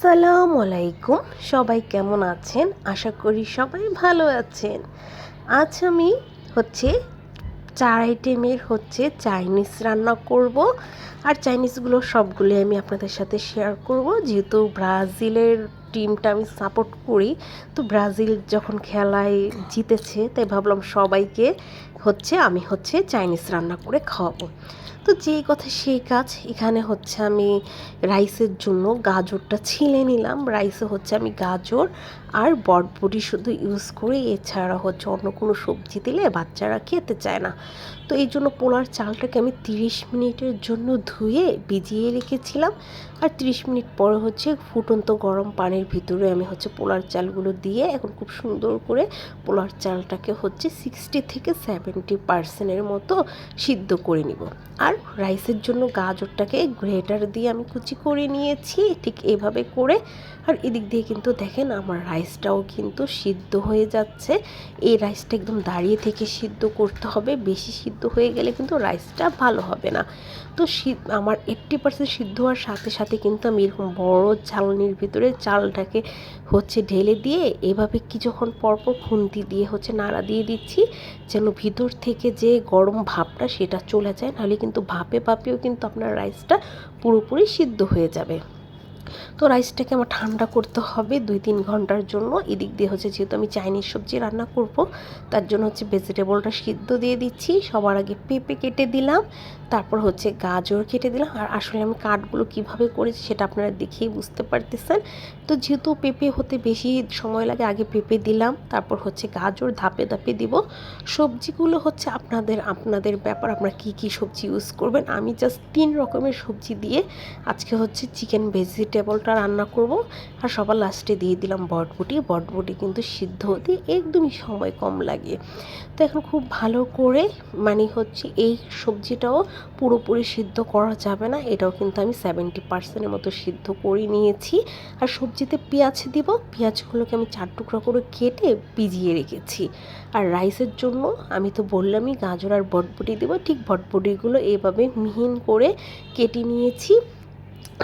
আসসালামু আলাইকুম। সবাই কেমন আছেন? আশা করি সবাই ভালো আছেন। আজ আমি হচ্ছে 4 আইটেমের চাইনিজ রান্না করব। আর চাইনিজগুলো সবগুলোই আমি আপনাদের সাথে শেয়ার করব। যেহেতু ব্রাজিলের টিমটা আমি সাপোর্ট করি, তো ব্রাজিল যখন খেলায় জিতেছে তাই ভাবলাম সবাইকে আমি চাইনিজ রান্না করে খাওয়াবো। তো যেই কথা সেই কাজ। এখানে আমি রাইসের জন্য গাজরটা ছিলে নিলাম। রাইসে আমি গাজর আর বটবটি শুধু ইউজ করি, এছাড়া অন্য কোনো সবজি দিলে বাচ্চারা খেতে চায় না। তো এই জন্য পোলার চালটাকে আমি 30 মিনিটের জন্য ধুয়ে ভিজিয়ে রেখেছিলাম। আর 30 মিনিট পরে ফুটন্ত গরম পানির ভিতরে আমি পোলার চালগুলো দিয়ে এখন খুব সুন্দর করে পোলার চালটাকে 60 থেকে 70% মতো সিদ্ধ করে নিব। আর রাইসের জন্য গাজরটাকে গ্রেটার দিয়ে আমি কুচি করে নিয়েছি ঠিক এভাবে করে। আর এদিক দিয়ে কিন্তু দেখেন আমার রাইসটাও কিন্তু সিদ্ধ হয়ে যাচ্ছে। এই রাইসটা একদম দাঁড়িয়ে থেকে সিদ্ধ করতে হবে, বেশি সিদ্ধ হয়ে গেলে কিন্তু রাইসটা ভালো হবে না। তো আমার 80% সিদ্ধ হওয়ার সাথে সাথে কিন্তু আমি এরকম বড় চালনির ভিতরে চালটাকে ঢেলে দিয়ে এভাবে কিছুক্ষণ পরপর খুন্তি দিয়ে নাড়া দিয়ে দিচ্ছি, যেন ভিতর থেকে যে গরম ভাপটা সেটা চলে যায়, নাহলে কিন্তু ভাপেও কিন্তু আপনার রাইসটা পুরোপুরি সিদ্ধ হয়ে যাবে। তো রাইসটাকে আমার ঠান্ডা করতে হবে 2-3 ঘন্টার জন্য। এদিক দিয়ে যেহেতু আমি চাইনিজ সবজি রান্না করব, তার জন্য ভেজিটেবলটা সিদ্ধ দিয়ে দিচ্ছি। সবার আগে পেঁপে কেটে দিলাম, তারপর গাজর কেটে দিলাম। আর আসলে আমি কাটগুলো কিভাবে করেছি সেটা আপনারা দেখেই বুঝতে পারতেছেন। তো যেহেতু পেঁপে হতে বেশি সময় লাগে, আগে পেঁপে দিলাম, তারপর গাজর ধাপে ধাপে দিব। সবজিগুলো আপনাদের ব্যাপার, আপনারা কী কী সবজি ইউজ করবেন। আমি জাস্ট 3 রকমের সবজি দিয়ে আজকে চিকেন ভেজিটেবলটা রান্না করব। আর সবার লাস্টে দিয়ে দিলাম বটবটি কিন্তু সিদ্ধ হতে একদমই সময় কম লাগে। তো এখন খুব ভালো করে এই সবজিটাও পুরোপুরি সিদ্ধ করা যাবে না, এটাও কিন্তু আমি 70% মতো সিদ্ধ করে নিয়েছি। আর সবজিতে পেঁয়াজ দিব, পেঁয়াজগুলোকে আমি 4 টুকরা করে কেটে ভিজিয়ে রেখেছি। আর রাইসের জন্য আমি তো বললামই গাজর আর বটবটি দেবো, ঠিক বটবটিগুলো এভাবে মিহিন করে কেটে নিয়েছি।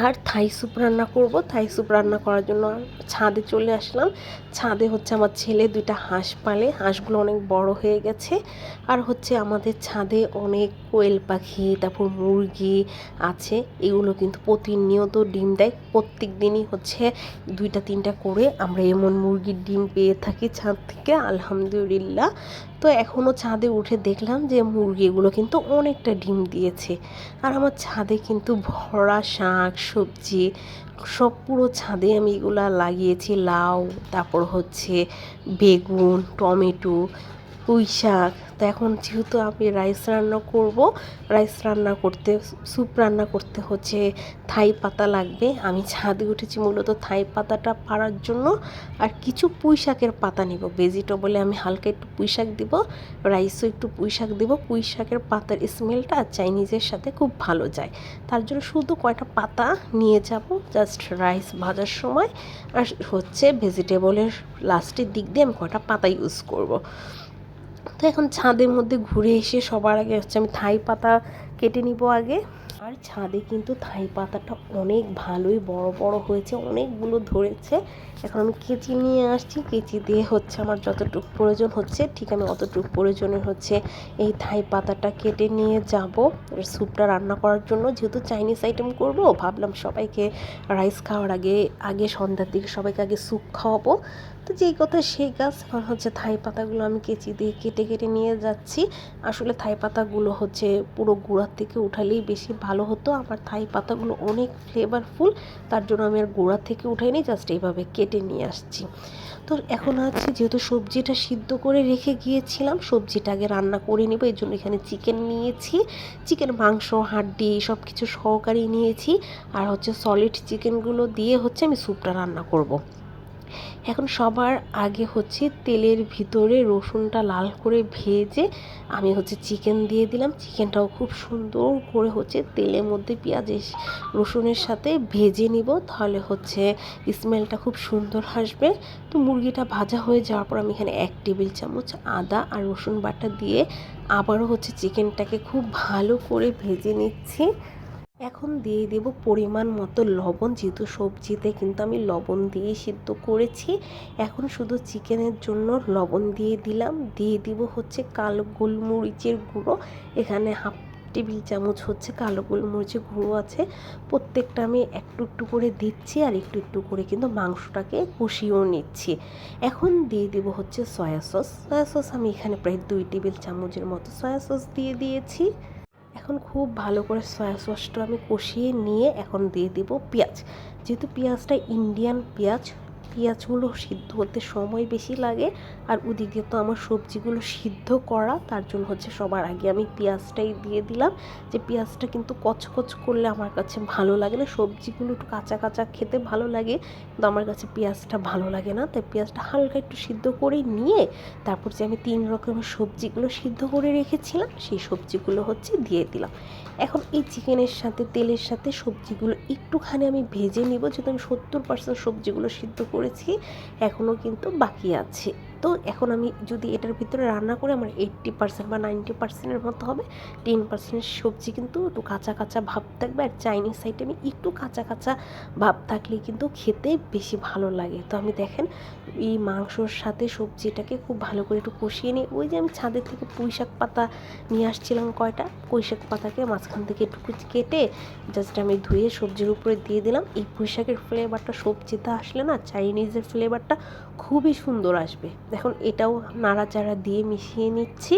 আর থাই স্যুপ রান্না করব। থাই স্যুপ রান্না করার জন্য ছাদে চলে আসলাম। ছাদে আমার ছেলে 2টা হাঁস পালে, হাঁসগুলো অনেক বড় হয়ে গেছে। আর আমাদের ছাদে অনেক কোয়েল পাখি, তারপর মুরগি আছে। এগুলো কিন্তু প্রতিনিয়ত ডিম দেয়, প্রত্যেক দিনই 2টা-3টা করে আমরা এমন মুরগির ডিম পেয়ে থাকি ছাদ থেকে, আলহামদুলিল্লাহ। তো এখনও ছাদে উঠে দেখলাম যে মুরগিগুলো কিন্তু অনেকটা ডিম দিয়েছে। আর আমার ছাদে কিন্তু ভরা শাক সবজি, সব পুরো ছাদে আমি এগুলা লাগিয়েছি। লাউ, তারপর বেগুন, টমেটো, পুঁই শাক। তো এখন যেহেতু আমি রাইস রান্না করব, স্যুপ রান্না করতে থাই পাতা লাগবে। আমি ছাদে উঠেছি মূলত থাই পাতাটা পাড়ার জন্য। আর কিছু পুঁই শাকের পাতা নিব, ভেজিটেবলে আমি হালকা একটু পুঁই শাক দিব, রাইসও একটু পুঁই শাক দিব। পুঁই শাকের পাতার স্মেলটা চাইনিজের সাথে খুব ভালো যায়, তার জন্য শুধু কয়টা পাতা নিয়ে যাব জাস্ট রাইস ভাজার সময়। আর ভেজিটেবলের লাস্টের দিক দিয়ে আমি কয়টা পাতা ইউজ করব। তো এখন ছাদের মধ্যে ঘুরে এসে সবার আগে আমি থাই পাতা কেটে নিব আগে। আর ছাদে কিন্তু থাই পাতাটা অনেক ভালোই বড় বড় হয়েছে, অনেকগুলো ধরেছে। এখন আমি কেচি নিয়ে আসছি, কেচি দিয়ে আমার যতটুকু প্রয়োজন ঠিক আমি অতটুকু প্রয়োজনে এই থাই পাতাটা কেটে নিয়ে যাব স্যুপটা রান্না করার জন্য। যেহেতু চাইনিজ আইটেম করব, ভাবলাম সবাইকে রাইস খাওয়ার আগে সন্ধ্যার দিকে সবাইকে আগে স্যুপ খাওয়াবো। তো যেই কথা সেই কাজ। এখন থাই পাতাগুলো আমি কেচি দিয়ে কেটে কেটে নিয়ে যাচ্ছি। আসলে থাই পাতাগুলো পুরো গোড়ার থেকে উঠালেই বেশি ভালো হতো। আমার থাই পাতাগুলো অনেক ফ্লেভারফুল, তার জন্য আমি আর গোড়া থেকে উঠাইনি, জাস্ট এইভাবে কেটে নিয়ে আসছি। তো এখন যেহেতু সবজিটা সিদ্ধ করে রেখে গিয়েছিলাম, সবজিটা আগে রান্না করে নেব। এই জন্য এখানে চিকেন নিয়েছি, চিকেন মাংস হাড্ডি সব কিছু সহকারেই নিয়েছি। আর সলিড চিকেনগুলো দিয়ে আমি স্যুপটা রান্না করব। এখন সবার আগে তেলের ভিতরে রসুনটা লাল করে ভেজে আমি চিকেন দিয়ে দিলাম। চিকেনটাও খুব সুন্দর করে তেলের মধ্যে পেঁয়াজ রসুনের সাথে ভেজে নিব, তাহলে স্মেলটা খুব সুন্দর আসবে। তো মুরগিটা ভাজা হয়ে যাওয়ার পর আমি এখানে 1 টেবিল চামচ আদা আর রসুন বাটা দিয়ে আবারও চিকেনটাকে খুব ভালো করে ভেজে নিচ্ছি। এখন দিয়ে দেব পরিমাণ মতো লবণ, যেহেতু সবজিতে কিন্তু আমি লবণ দিয়ে সিদ্ধ করেছি। এখন শুধু চিকেনের জন্য লবণ দিয়ে দিলাম। দিয়ে দিব হচ্ছে কালো গোলমরিচের গুঁড়ো, এখানে হাফ টেবিল চামচ হচ্ছে কালো গোলমরিচের গুঁড়ো আছে। প্রত্যেকটা আমি একটু একটু করে দিচ্ছি, আর একটু একটু করে কিন্তু মাংসটাকে কষিয়েও নিচ্ছি। এখন দিয়ে দেব হচ্ছে সয়া সস। সয়া সস আমি এখানে প্রায় 2 টেবিল চামচের মতো সয়া সস দিয়ে দিয়েছি। এখন খুব ভালো করে সয়া সসটা আমি কষিয়ে নিয়ে এখন দিয়ে দেব পেঁয়াজ। যেহেতু পেঁয়াজটা ইন্ডিয়ান পেঁয়াজ, পেঁয়াজগুলো সিদ্ধ হতে সময় বেশি লাগে, আর ওদিকে তো আমার সবজিগুলো সিদ্ধ করা, তার জন্য হচ্ছে সবার আগে আমি পেঁয়াজটাই দিয়ে দিলাম। যে পেঁয়াজটা কিন্তু কচকচ করলে আমার কাছে ভালো লাগে না, সবজিগুলো একটু কাঁচা কাঁচা খেতে ভালো লাগে, কিন্তু আমার কাছে পেঁয়াজটা ভালো লাগে না। তাই পেঁয়াজটা হালকা একটু সিদ্ধ করে নিয়ে তারপর যে আমি 3 রকমের সবজিগুলো সিদ্ধ করে রেখেছিলাম সেই সবজিগুলো হচ্ছে দিয়ে দিলাম। এখন এই চিকেনের সাথে তেলের সাথে সবজিগুলো একটুখানি আমি ভেজে নিব, যেহেতু আমি 70% সবজিগুলো সিদ্ধ করেছি, এখনও কিন্তু বাকি আছে। তো এখন আমি যদি এটার ভিতরে রান্না করে আমার 80% বা 90%-এর মতো হবে, 10% সবজি কিন্তু একটু কাঁচা কাঁচা ভাব থাকবে, আর চাইনিজ আইটেমে একটু কাঁচা কাঁচা ভাব থাকলে কিন্তু খেতে বেশি ভালো লাগে। তো আমি দেখেন এই মাংসর সাথে সবজিটাকে খুব ভালো করে একটু কষিয়ে নিই। ওই যে আমি ছাদের থেকে পুঁইশাক পাতা নিয়ে আসছিলাম কয়টা, পুঁইশাক পাতাকে মাঝখান থেকে একটু কেটে জাস্ট আমি ধুয়ে সবজির উপরে দিয়ে দিলাম। এই পুঁইশাকের ফ্লেভারটা সবজিতে আসলে না চাইনিজের ফ্লেভারটা খুবই সুন্দর আসবে। এখন এটাও নাড়াচাড়া দিয়ে মিশিয়ে নিচ্ছি।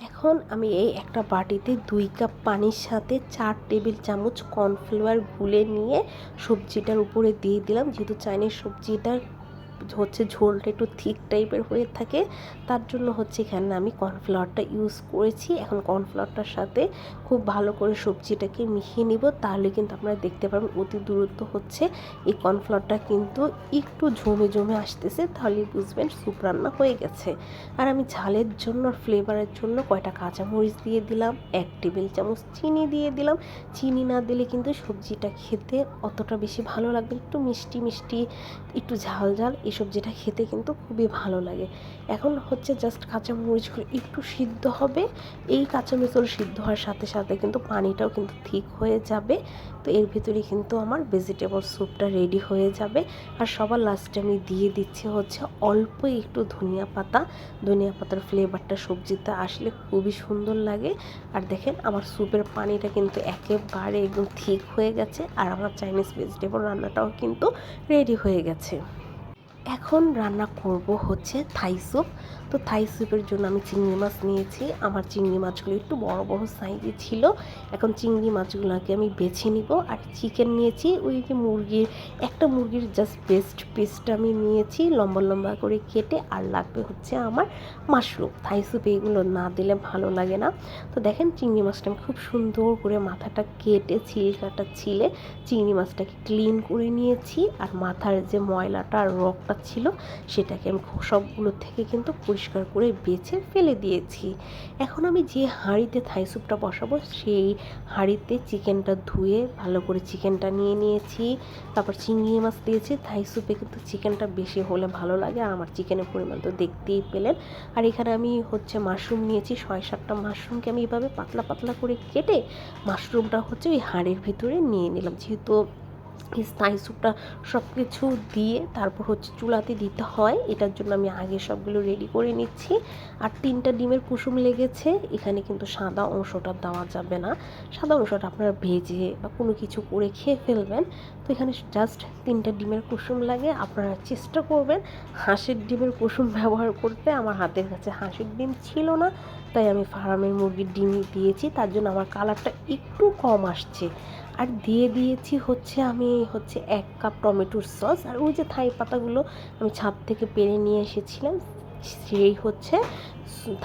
এখন আমি এই একটা বাটিতে 2 কাপ পানির সাথে 4 টেবিল চামচ কর্নফ্লাওয়ার গুলে নিয়ে সবজিটার উপরে দিয়ে দিলাম। যেহেতু চাইনিজ সবজিটা হচ্ছে ঝোলটা একটু থিক টাইপের হয়ে থাকে, তার জন্য হচ্ছে এখানে আমি কর্নফ্লাওয়ারটা ইউজ করেছি। এখন কর্নফ্লাওয়ারটার সাথে খুব ভালো করে সবজিটাকে মিশিয়ে নিব, তাহলে কিন্তু আপনারা দেখতে পাবেন অতি দূরত্ব হচ্ছে এই কর্নফ্লাওয়ারটা কিন্তু একটু জমে জমে আসতেছে, তাহলে বুঝবেন স্যুপ রান্না হয়ে গেছে। আর আমি ঝালের জন্য আর ফ্লেভারের জন্য কয়টা কাঁচামরিচ দিয়ে দিলাম, 1 টেবিল চামচ চিনি দিয়ে দিলাম। চিনি না দিলে কিন্তু সবজিটা খেতে অতটা বেশি ভালো লাগবে, একটু মিষ্টি মিষ্টি একটু ঝাল ঝাল এই সবজিটা খেতে কিন্তু খুবই ভালো লাগে। এখন হচ্ছে জাস্ট কাঁচামরিচগুলো একটু সিদ্ধ হবে, এই কাঁচামরিচগুলো সিদ্ধ হওয়ার সাথে সাথে কিন্তু পানিটাও কিন্তু ঠিক হয়ে যাবে। তো এর ভিতরে কিন্তু আমার ভেজিটেবল স্যুপটা রেডি হয়ে যাবে। আর সবার লাস্টে আমি দিয়ে দিচ্ছি হচ্ছে অল্প একটু ধনিয়া পাতা। ধনিয়া পাতার ফ্লেভারটা সবজিতে আসলে খুবই সুন্দর লাগে। আর দেখেন আমার স্যুপের পানিটা কিন্তু একেবারে একদম ঠিক হয়ে গেছে, আর আমার চাইনিজ ভেজিটেবল রান্নাটাও কিন্তু রেডি হয়ে গেছে। এখন রান্না করব হচ্ছে থাই স্যুপ। তো থাই স্যুপের জন্য আমি চিংড়ি মাছ নিয়েছি। আমার চিংড়ি মাছগুলো একটু বড় বড় সাইজে ছিল। এখন চিংড়ি মাছগুলোকে আমি বেছে নিব। আর চিকেন নিয়েছি, ওই যে একটা মুরগির জাস্ট বেস্ট পিসটা আমি নিয়েছি লম্বা লম্বা করে কেটে। আর লাগবে হচ্ছে আমার মাশরুম। থাই স্যুপে এগুলো না দিলে ভালো লাগে না। তো দেখেন চিংড়ি মাছটা আমি খুব সুন্দর করে মাথাটা কেটে ছিলকাটা ছিলে চিংড়ি মাছটাকে ক্লিন করে নিয়েছি। আর মাথার যে ময়লাটা আর রগটা ছিল সেটাকে আমি সবগুলো থেকে কিন্তু পরিষ্কার করে বেছে ফেলে দিয়েছি। এখন আমি যে হাঁড়িতে থাই স্যুপটা বসাবো সেই হাঁড়িতে চিকেনটা ধুয়ে ভালো করে চিকেনটা নিয়ে নিয়েছি। তারপর চিংড়ি মাছ দিয়েছি। থাই স্যুপে কিন্তু চিকেনটা বেশি হলে ভালো লাগে, আর আমার চিকেনের পরিমাণ তো দেখতেই পেলেন। আর এখানে আমি হচ্ছে মাশরুম নিয়েছি, 6-7টা মাশরুমকে আমি এভাবে পাতলা পাতলা করে কেটে মাশরুমটা হচ্ছে ওই হাঁড়ির ভিতরে নিয়ে নিলাম। যেহেতু এই থাই স্যুপটা সব কিছু দিয়ে তারপর হচ্ছে চুলাতে দিতে হয়, এটার জন্য আমি আগে সবগুলো রেডি করে নিচ্ছি। আর 3টা ডিমের কুসুম লেগেছে, এখানে কিন্তু সাদা অংশটা দেওয়া যাবে না। সাদা অংশটা আপনারা ভেজে বা কোনো কিছু করে খেয়ে ফেলবেন। তো এখানে জাস্ট 3টা ডিমের কুসুম লাগে। আপনারা চেষ্টা করবেন হাঁসের ডিমের কুসুম ব্যবহার করতে। আমার হাতের কাছে হাঁসের ডিম ছিল না, তাই আমি ফার্মের মুরগির ডিমই দিয়েছি, তার জন্য আমার কালারটা একটু কম আসছে। আর দিয়ে দিয়েছি হচ্ছে আমি 1 কাপ টমেটোর সস। আর ওই যে থাই পাতাগুলো আমি ছাদ থেকে পেরে নিয়ে এসেছিলাম, সেই হচ্ছে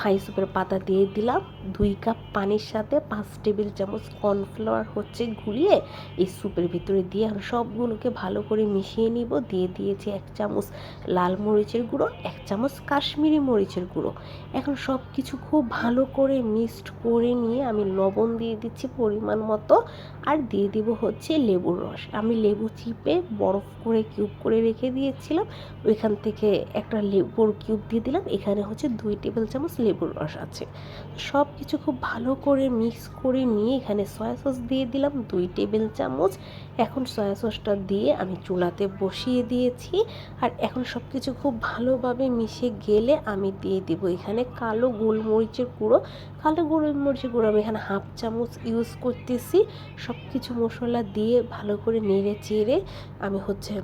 থাই স্যুপের পাতা দিয়ে দিলাম। 2 কাপ পানির সাথে 5 টেবিল চামচ কর্নফ্লাওয়ার গুলিয়ে এই স্যুপের ভিতরে দিয়ে আমি সবগুলোকে ভালো করে মিশিয়ে নিব। দিয়ে দিয়েছি 1 চামচ লাল মরিচের গুঁড়ো, 1 চামচ কাশ্মীরি মরিচের গুঁড়ো। এখন সব কিছু খুব ভালো করে মিক্সড করে নিয়ে আমি লবণ দিয়ে দিচ্ছি পরিমাণ মতো। আর দিয়ে দিব হচ্ছে লেবুর রস। আমি লেবু চিপে বরফ করে কিউব করে রেখে দিয়েছিলাম, ওইখান থেকে একটা লেবুর কিউব দিয়ে দিলাম এখানে হচ্ছে 2 টেবিল চামচ লেবুর রস আছে। সব কিছু খুব ভালো করে মিক্স করে নিয়ে এখানে সয়া সস দিয়ে দিলাম 2 টেবিল চামচ। এখন সয়া সসটা দিয়ে আমি চুলাতে বসিয়ে দিয়েছি। আর এখন সব কিছু খুব ভালোভাবে মিশে গেলে আমি দিয়ে দিব এখানে কালো গোলমরিচের গুঁড়ো। কালো গোলমরিচের গুঁড়ো আমি এখানে 1/2 চামচ ইউজ করতেছি। সব কিছু মশলা দিয়ে ভালো করে নেড়ে চেড়ে আমি হচ্ছে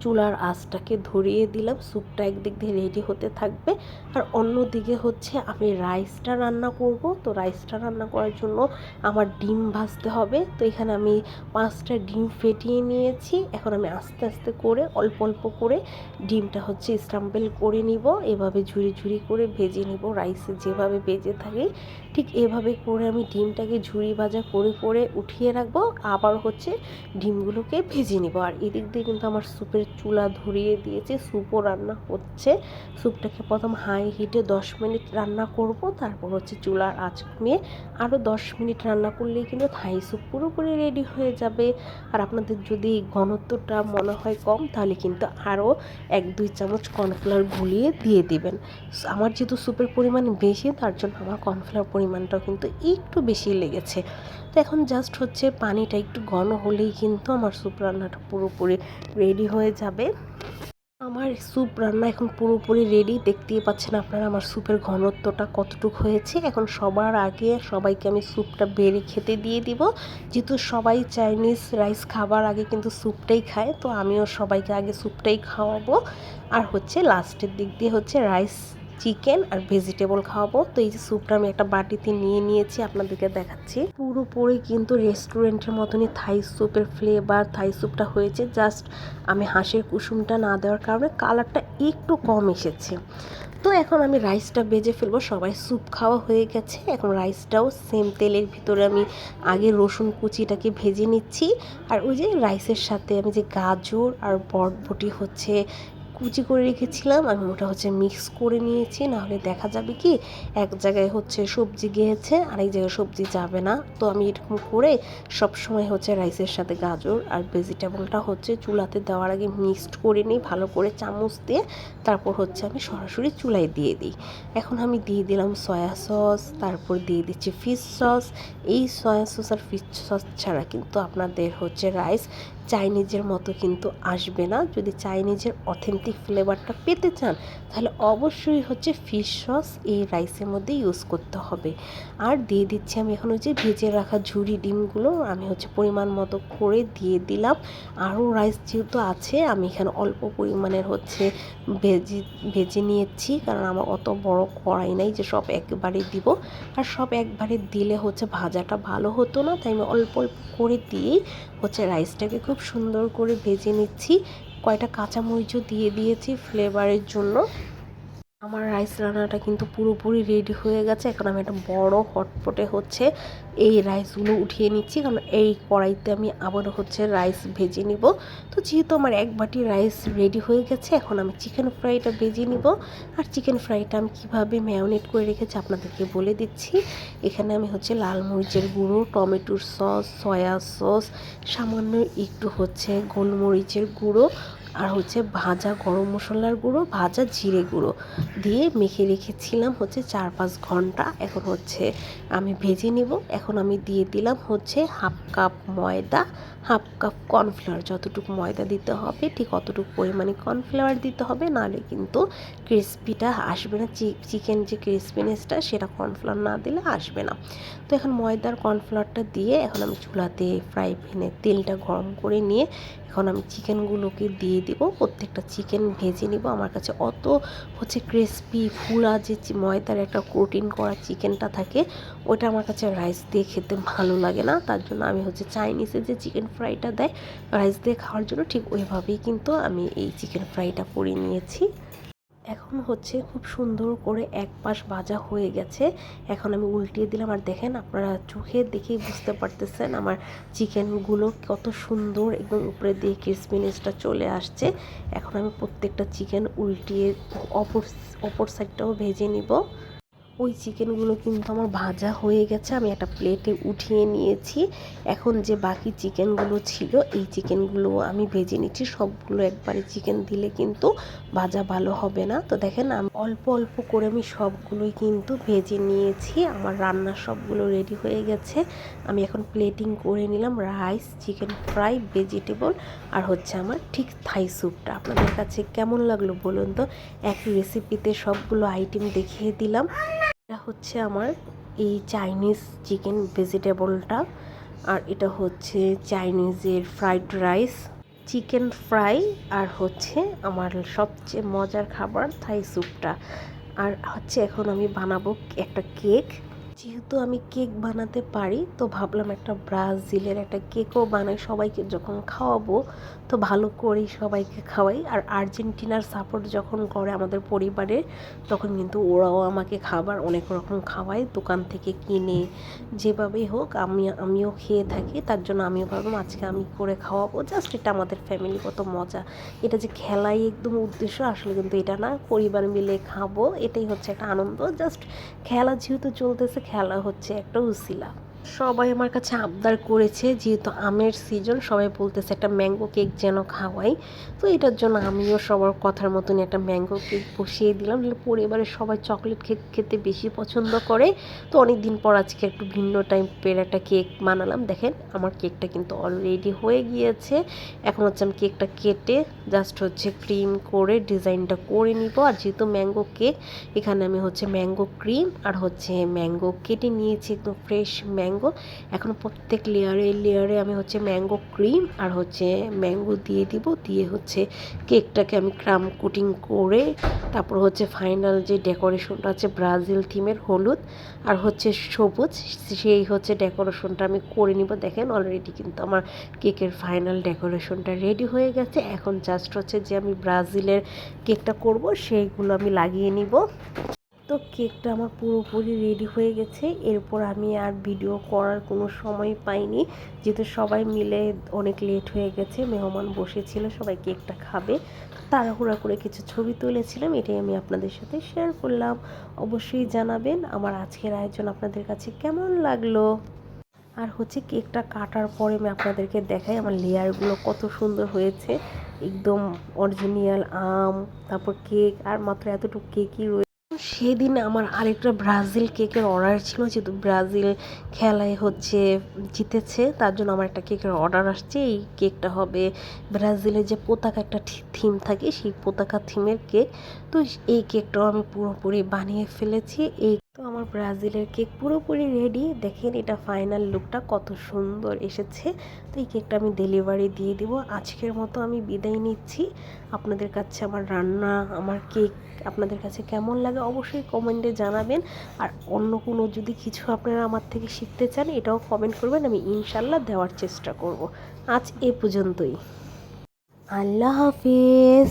চুলার আঁচটাকে ধরিয়ে দিলাম। স্যুপটা একদিক দিয়ে রেডি হতে থাকবে আর অন্য দিকে হচ্ছে আমি রাইসটা রান্না করব। তো রাইসটা রান্না করার জন্য আমার ডিম ভাজতে হবে। তো এখানে আমি 5টা ডিম ফেটিয়ে নিয়েছি। এখন আমি আস্তে আস্তে করে অল্প অল্প করে ডিমটা হচ্ছে স্ক্রাম্বল করে নিব। এভাবে ঝুরি ঝুরি করে ভেজে নিব, রাইসে যেভাবে ভেজে থাকে ঠিক এভাবে করে আমি ডিমটাকে ঝুরি ভাজা করে করে উঠিয়ে রাখবো। আবার হচ্ছে ডিমগুলোকে ভেজে নিব। আর এদিক দিয়ে কিন্তু আমার স্যুপের চুলা ধরিয়ে দিয়েছে, স্যুপও রান্না হচ্ছে। স্যুপটাকে প্রথম হাই হিটে 10 মিনিট রান্না করব, তারপর হচ্ছে চুলার আঁচ কমিয়ে আরও 10 মিনিট রান্না করলেই কিন্তু থাই স্যুপ পুরোপুরি রেডি হয়ে যাবে। আর আপনাদের যদি ঘনত্বটা মনে হয় কম তাহলে কিন্তু আরও 1-2 চামচ কর্নফ্লাওয়ার গুলিয়ে দিয়ে দিবেন। আমার যেহেতু স্যুপের পরিমাণ বেশি তার জন্য আমার কর্নফ্লাওয়ার পরিমাণটাও কিন্তু একটু বেশি লেগেছে। তো এখন জাস্ট হচ্ছে পানিটা একটু ঘন হলেই কিন্তু আমার স্যুপ রান্নাটা পুরোপুরি রেডি হয়ে যাবে। আমার স্যুপ রান্না এখন পুরোপুরি রেডি, দেখতেই পাচ্ছেন আপনারা আমার স্যুপের ঘনত্বটা কতটুকু হয়েছে। এখন সবার আগে সবাইকে আমি স্যুপটা বেড়ে খেতে দিয়ে দিব। যেহেতু সবাই চাইনিজ রাইস খাবার আগে কিন্তু স্যুপটাই খায়, তো আমিও সবাইকে আগে স্যুপটাই খাওয়াবো। আর হচ্ছে লাস্টের দিক দিয়ে হচ্ছে রাইস, চিকেন আর ভেজিটেবল খাওয়াবো। তো এই যে স্যুপটা আমি একটা বাটিতে নিয়ে নিয়েছি, আপনাদেরকে দেখাচ্ছি। পুরোপুরি কিন্তু রেস্টুরেন্টের মতনই থাই স্যুপের ফ্লেভার, থাই স্যুপটা হয়েছে। জাস্ট আমি হাঁসের কুসুমটা না দেওয়ার কারণে কালারটা একটু কম এসেছে। তো এখন আমি রাইসটা ভেজে ফেলবো। সবাই স্যুপ খাওয়া হয়ে গেছে, এখন রাইসটাও সেম তেলের ভিতরে আমি আগে রসুন কুচিটাকে ভেজে নিচ্ছি। আর ওই যে রাইসের সাথে আমি যে গাজর আর বরবটি হচ্ছে কুচি করে রেখেছিলাম, আমি ওটা হচ্ছে মিক্স করে নিয়েছি। নাহলে দেখা যাবে কি এক জায়গায় হচ্ছে সবজি গিয়েছে আর এক জায়গায় সবজি যাবে না। তো আমি এরকম করে সব সময় হচ্ছে রাইসের সাথে গাজর আর ভেজিটেবলটা হচ্ছে চুলাতে দেওয়ার আগে মিক্সড করে নিই ভালো করে চামচ দিয়ে। তারপর হচ্ছে আমি সরাসরি চুলায় দিয়ে দিই। এখন আমি দিয়ে দিলাম সয়া সস, তারপর দিয়ে দিচ্ছি ফিশ সস। এই সয়া সস আর ফিশ সস ছাড়া কিন্তু আপনাদের হচ্ছে রাইস চাইনিজের মতো কিন্তু আসবে না। যদি চাইনিজের অথেন্টিক ফ্লেভারটা পেতে চান তাহলে অবশ্যই হচ্ছে ফিশ সস এই রাইসের মধ্যে ইউজ করতে হবে। আর দিয়ে দিচ্ছি আমি এখন হচ্ছে ভেজে রাখা ঝুরি ডিমগুলো আমি হচ্ছে পরিমাণ মতো করে দিয়ে দিলাম। আরও রাইস যেহেতু আছে আমি এখানে অল্প পরিমাণের হচ্ছে ভেজে নিয়েছি, কারণ আমার অত বড় কড়াই নাই যে সব একবারে দিব। আর সব একবারে দিলে হচ্ছে ভাজাটা ভালো হতো না, তাই আমি অল্প অল্প করে দিয়েই হচ্ছে রাইসটাকে খুব সুন্দর করে ভেজে নিচ্ছি। কয়টা কাঁচামরিচও দিয়ে দিয়েছি ফ্লেভারের জন্য। আমার রাইস রান্নাটা কিন্তু পুরোপুরি রেডি হয়ে গেছে। এখন আমি একটা বড় হটপটে হচ্ছে এই রাইসগুলো উঠিয়ে নিচ্ছি, কারণ এই কড়াইতে আমি আবারও হচ্ছে রাইস ভেজে নিব। তো যেহেতু আমার এক বাটি রাইস রেডি হয়ে গেছে, এখন আমি চিকেন ফ্রাইটা ভেজে নিব। আর চিকেন ফ্রাইটা আমি কীভাবে ম্যারিনেট করে রেখেছি আপনাদেরকে বলে দিচ্ছি। এখানে আমি হচ্ছে লাল মরিচের গুঁড়ো, টমেটোর সস, সয়া সস, সামান্য একটু হচ্ছে গোলমরিচের গুঁড়ো আর হচ্ছে ভাজা গরম মশলার গুঁড়ো, ভাজা জিরে গুঁড়ো দিয়ে মেখে রেখেছিলাম হচ্ছে 4-5 ঘন্টা। এখন হচ্ছে আমি ভেজে নেব। এখন আমি দিয়ে দিলাম হচ্ছে 1/2 কাপ ময়দা, 1/2 কাপ কর্নফ্লাওয়ার। যতটুকু ময়দা দিতে হবে ঠিক অতটুকু পরিমাণে কর্নফ্লাওয়ার দিতে হবে, নাহলে কিন্তু ক্রিসপিটা আসবে না। চিকেন যে ক্রিসপিনেসটা সেটা কর্নফ্লাওয়ার না দিলে আসবে না। তো এখন ময়দার কর্নফ্লাওয়ারটা দিয়ে এখন আমি চুলাতে ফ্রাই প্যানে তেলটা গরম করে নিয়ে এখন আমি চিকেনগুলোকে দিয়ে দিব। প্রত্যেকটা চিকেন ভেজে নিব। আমার কাছে অত হচ্ছে ক্রিসপি ফুলা যে ময়দার একটা কোটিং করা চিকেনটা থাকে ওটা আমার কাছে রাইস দিয়ে খেতে ভালো লাগে না। তার জন্য আমি হচ্ছে চাইনিজে যে চিকেন ফ্রাইটা দেয় রাইস দিয়ে খাওয়ার জন্য ঠিক ওইভাবেই কিন্তু আমি এই চিকেন ফ্রাইটা করে নিয়েছি। এখন হচ্ছে খুব সুন্দর করে এক পাশ ভাজা হয়ে গেছে। এখন আমি উল্টিয়ে দিলাম। আর দেখেন আপনারা চোখে দেখেই বুঝতে পারতেছেন আমার চিকেনগুলো কত সুন্দর একদম উপরে দিয়ে ক্রিসপিনেসটা চলে আসছে। এখন আমি প্রত্যেকটা চিকেন উল্টিয়ে অপর সাইডটাও ভেজে নিব। ওই চিকেনগুলো কিন্তু আমার ভাজা হয়ে গেছে, আমি একটা প্লেটে উঠিয়ে নিয়েছি। এখন যে বাকি চিকেনগুলো ছিল এই চিকেনগুলো আমি ভেজে নিচ্ছি। সবগুলো একবারে চিকেন দিলে কিন্তু ভাজা ভালো হবে না। তো দেখেন আমি অল্প অল্প করে আমি সবগুলোই কিন্তু ভেজে নিয়েছি। আমার রান্না সবগুলো রেডি হয়ে গেছে। আমি এখন প্লেটিং করে নিলাম রাইস, চিকেন ফ্রাই, ভেজিটেবল আর হচ্ছে আমার ঠিক থাই স্যুপটা। আপনাদের কাছে কেমন লাগলো বলুন তো? একই রেসিপিতে সবগুলো আইটেম দেখিয়ে দিলাম। এটা হচ্ছে আমার এই চাইনিজ চিকেন ভেজিটেবলটা, আর এটা হচ্ছে চাইনিজের ফ্রাইড রাইস, চিকেন ফ্রাই, আর হচ্ছে আমার সবচেয়ে মজার খাবার থাই স্যুপটা। আর হচ্ছে এখন আমি বানাবো একটা কেক। যেহেতু আমি কেক বানাতে পারি তো ভাবলাম একটা ব্রাজিলের একটা কেকও বানাই, সবাইকে যখন খাওয়াবো তো ভালো করেই সবাইকে খাওয়াই। আর আর্জেন্টিনার সাপোর্ট যখন করে আমাদের পরিবারে তখন কিন্তু ওরাও আমাকে খাবার অনেক রকম খাওয়ায়, দোকান থেকে কিনে যেভাবেই হোক আমিও খেয়ে থাকি। তার জন্য আমিও ভাবলাম আজকে আমি করে খাওয়াবো। জাস্ট এটা আমাদের ফ্যামিলিগত মজা। এটা যে খেলাই একদম উদ্দেশ্য আসলে কিন্তু এটা না, পরিবার মিলে খাবো এটাই হচ্ছে একটা আনন্দ। জাস্ট খেলা যেহেতু চলতেছে, খেলা হচ্ছে একটা উছিলা। সবাই আমার কাছে আবদার করেছে, যেহেতু আমের সিজন সবাই বলতেছে একটা ম্যাঙ্গো কেক যেন খাওয়াই। তো এটার জন্য আমিও সবার কথার মতনই একটা ম্যাঙ্গো কেক বসিয়ে দিলাম। পরিবারের সবাই চকলেট কেক খেতে বেশি পছন্দ করে। তো অনেক দিন পর আজকে একটু ভিন্ন টাইপের একটা কেক বানালাম। দেখেন আমার কেকটা কিন্তু অলরেডি হয়ে গিয়েছে। এখন হচ্ছে আমি কেকটা কেটে জাস্ট হচ্ছে ক্রিম করে ডিজাইনটা করে নিব। আর যেহেতু ম্যাঙ্গো কেক, এখানে আমি হচ্ছে ম্যাঙ্গো ক্রিম আর হচ্ছে ম্যাঙ্গো কেটে নিয়েছি, একদম ফ্রেশ ম্যাঙ্গো। এখন প্রত্যেক লেয়ারে লেয়ারে আমি হচ্ছে ম্যাঙ্গো ক্রিম আর হচ্ছে ম্যাঙ্গো দিয়ে দিব, দিয়ে হচ্ছে কেকটাকে আমি ক্রাম কোটিং করে তারপর হচ্ছে ফাইনাল যে ডেকোরেশনটা আছে ব্রাজিল থিমের হলুদ আর হচ্ছে সবুজ, সেই হচ্ছে ডেকোরেশনটা আমি করে নিব। দেখেন অলরেডি কিন্তু আমার কেকের ফাইনাল ডেকোরেশনটা রেডি হয়ে গেছে। এখন জাস্ট হচ্ছে যে আমি ব্রাজিলের কেকটা করব সেইগুলো আমি লাগিয়ে নিব। তো কেকটা আমার পুরোপুরি রেডি হয়ে গেছে। এরপর আমি আর ভিডিও করার কোনো সময় পাইনি, যেহেতু সবাই মিলে অনেক লেট হয়ে গেছে, মেহমান বসেছিল, সবাই কেকটা খাবে। তাড়াহুড়া করে কিছু ছবি তুলেছিলাম, এটাই আমি আপনাদের সাথে শেয়ার করলাম। অবশ্যই জানাবেন আমার আজকের আয়োজন আপনাদের কাছে কেমন লাগলো। আর হচ্ছে কেকটা কাটার পরে আমি আপনাদেরকে দেখাই আমার লেয়ারগুলো কত সুন্দর হয়েছে, একদম অরিজিনাল আম, তারপর কেক, আর মাত্র এতটুকু কেকই রয়েছে। সেদিন আমার আরেকটা ব্রাজিল কেকের অর্ডার ছিল, যেহেতু ব্রাজিল খেলায় হচ্ছে জিতেছে তার জন্য আমার একটা কেকের অর্ডার আসছে। এই কেকটা হবে ব্রাজিলের যে পতাকা একটা থিম থাকে সেই পতাকা থিমের কেক। তো এই কেকটাও আমি পুরোপুরি বানিয়ে ফেলেছি। এই তো আমার ব্রাজিলের কেক পুরোপুরি রেডি। দেখেন এটা ফাইনাল লুকটা কত সুন্দর এসেছে। তো এই কেকটা আমি ডেলিভারি দিয়ে দিব। আজকের মতো আমি বিদায় নিচ্ছি। আপনাদের কাছে আমার রান্না, আমার কেক আপনাদের কাছে কেমন লাগে অবশ্যই কমেন্টে জানাবেন। আর অন্য কোনো যদি কিছু আপনারা আমার থেকে শিখতে চান এটাও কমেন্ট করবেন, আমি ইনশাল্লাহ দেওয়ার চেষ্টা করব। আজ এ পর্যন্তই। আল্লাহ হাফিজ।